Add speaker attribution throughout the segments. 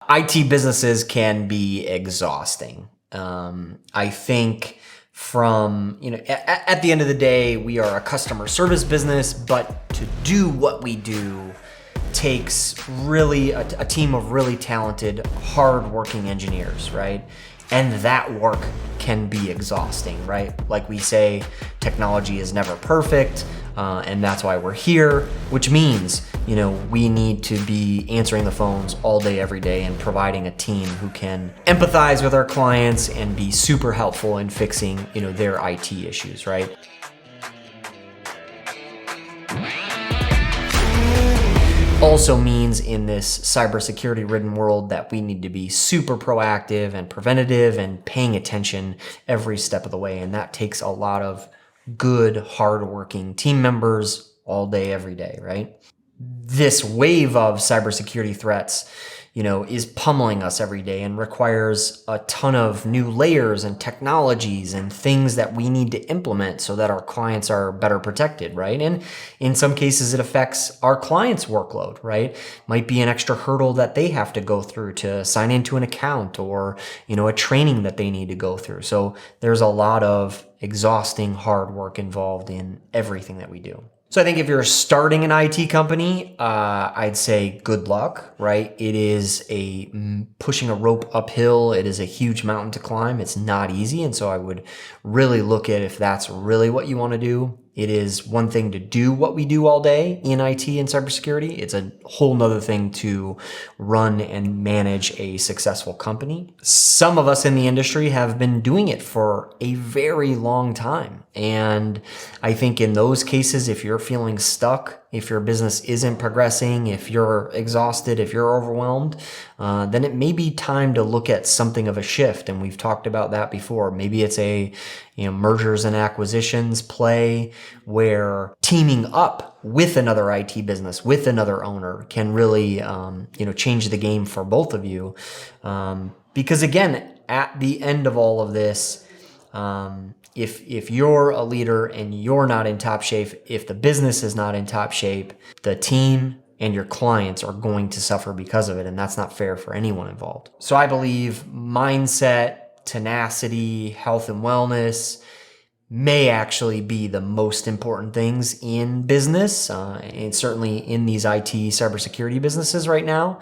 Speaker 1: IT businesses can be exhausting. I think at the end of the day, we are a customer service business, but to do what we do takes really a team of really talented, hardworking engineers, right? And that work can be exhausting, right? Like we say, technology is never perfect, and that's why we're here, which means, we need to be answering the phones all day, every day, and providing a team who can empathize with our clients and be super helpful in fixing, their IT issues, right? Also means in this cybersecurity ridden world that we need to be super proactive and preventative and paying attention every step of the way. And that takes a lot of good, hardworking team members all day, every day, right? This wave of cybersecurity threats, is pummeling us every day and requires a ton of new layers and technologies and things that we need to implement so that our clients are better protected, right? And in some cases, it affects our clients' workload, right? Might be an extra hurdle that they have to go through to sign into an account or, a training that they need to go through. So there's a lot of exhausting hard work involved in everything that we do. So I think if you're starting an IT company, I'd say good luck, right? It is pushing a rope uphill. It is a huge mountain to climb. It's not easy. And so I would really look at if that's really what you want to do. It is one thing to do what we do all day in IT and cybersecurity. It's a whole nother thing to run and manage a successful company. Some of us in the industry have been doing it for a very long time. And I think in those cases, if you're feeling stuck, if your business isn't progressing, if you're exhausted, if you're overwhelmed, then it may be time to look at something of a shift. And we've talked about that before. Maybe it's a mergers and acquisitions play where teaming up with another IT business, with another owner can really, change the game for both of you. Because again, at the end of all of this, if you're a leader and you're not in top shape, if the business is not in top shape, the team and your clients are going to suffer because of it. And that's not fair for anyone involved. So I believe mindset, tenacity, health and wellness may actually be the most important things in business, and certainly in these IT cybersecurity businesses right now.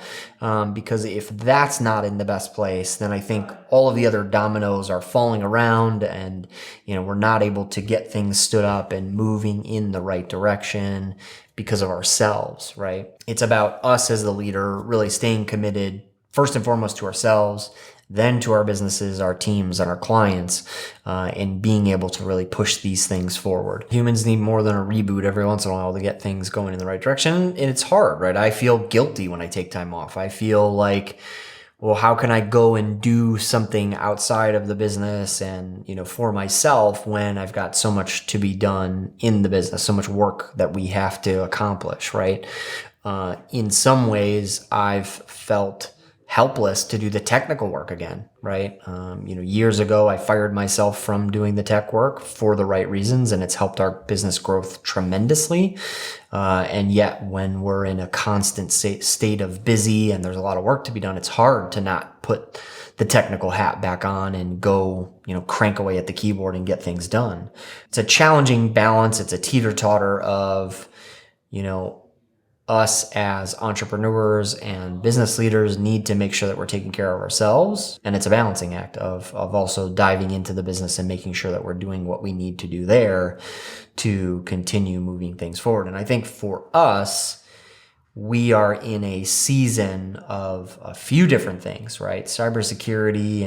Speaker 1: Because if that's not in the best place, then I think all of the other dominoes are falling around and, we're not able to get things stood up and moving in the right direction because of ourselves, right? It's about us as the leader really staying committed first and foremost to ourselves, then to our businesses, our teams, and our clients, and being able to really push these things forward. Humans need more than a reboot every once in a while to get things going in the right direction, and it's hard, right? I feel guilty when I take time off. I feel like, well, how can I go and do something outside of the business and, for myself when I've got so much to be done in the business, so much work that we have to accomplish, right? In some ways, I've felt helpless to do the technical work again, right? Years ago, I fired myself from doing the tech work for the right reasons, and it's helped our business growth tremendously. And yet, when we're in a constant state of busy and there's a lot of work to be done, it's hard to not put the technical hat back on and go, crank away at the keyboard and get things done. It's a challenging balance. It's a teeter-totter of, us as entrepreneurs and business leaders need to make sure that we're taking care of ourselves. And it's a balancing act of also diving into the business and making sure that we're doing what we need to do there to continue moving things forward. And I think for us, we are in a season of a few different things, right? Cybersecurity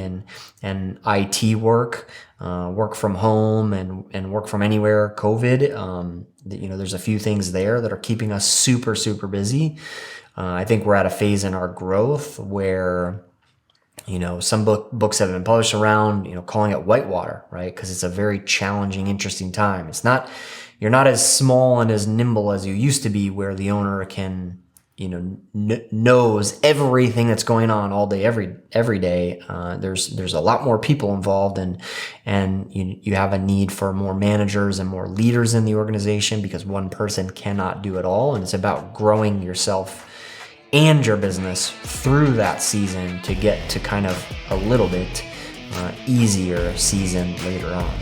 Speaker 1: and IT work, work from home and work from anywhere, COVID. There's a few things there that are keeping us super, super busy. I think we're at a phase in our growth where, some books have been published around, calling it whitewater, right? Because it's a very challenging, interesting time. You're not as small and as nimble as you used to be, where the owner can, knows everything that's going on all day, every day. There's a lot more people involved, and you have a need for more managers and more leaders in the organization because one person cannot do it all. And it's about growing yourself and your business through that season to get to kind of a little bit easier season later on.